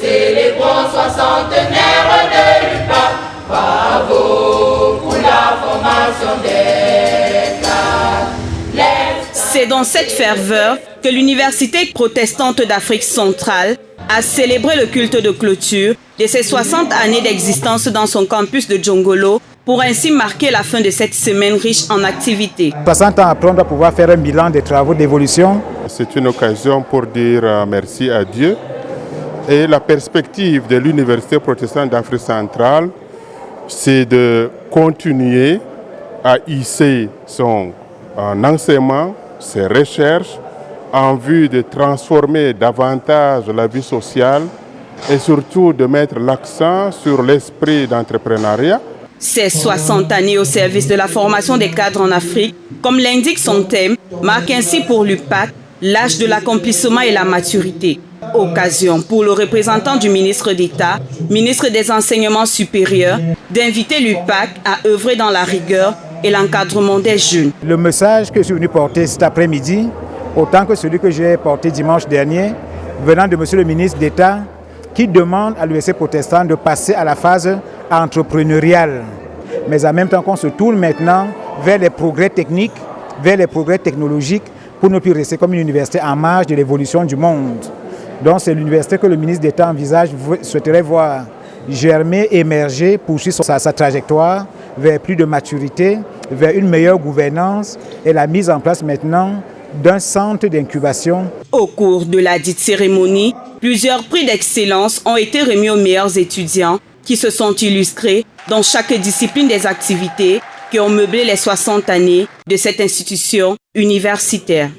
célébrons soixantenaire de l'UPAC. Bravo pour la formation des cadres. C'est dans cette ferveur que l'Université protestante d'Afrique centrale a célébré le culte de clôture de ses 60 années d'existence dans son campus de Djongolo pour ainsi marquer la fin de cette semaine riche en activités. 60 ans après, on doit pouvoir faire un bilan des travaux d'évolution. C'est une occasion pour dire merci à Dieu. Et la perspective de l'Université protestante d'Afrique centrale, c'est de continuer à hisser son enseignement, ses recherches, en vue de transformer davantage la vie sociale et surtout de mettre l'accent sur l'esprit d'entrepreneuriat. Ces 60 années au service de la formation des cadres en Afrique, comme l'indique son thème, marque ainsi pour l'UPAC l'âge de l'accomplissement et la maturité. Occasion pour le représentant du ministre d'État, ministre des Enseignements supérieurs, d'inviter l'UPAC à œuvrer dans la rigueur et l'encadrement des jeunes. Le message que je suis venu porter cet après-midi, autant que celui que j'ai porté dimanche dernier, venant de monsieur le ministre d'État, qui demande à l'Université protestante de passer à la phase entrepreneuriale. Mais en même temps qu'on se tourne maintenant vers les progrès techniques, vers les progrès technologiques, pour ne plus rester comme une université en marge de l'évolution du monde. Donc c'est l'université que le ministre d'État envisage, souhaiterait voir germer, émerger, poursuivre sa trajectoire vers plus de maturité, vers une meilleure gouvernance et la mise en place maintenant d'un centre d'incubation. Au cours de la dite cérémonie, plusieurs prix d'excellence ont été remis aux meilleurs étudiants qui se sont illustrés dans chaque discipline des activités qui ont meublé les 60 années de cette institution universitaire.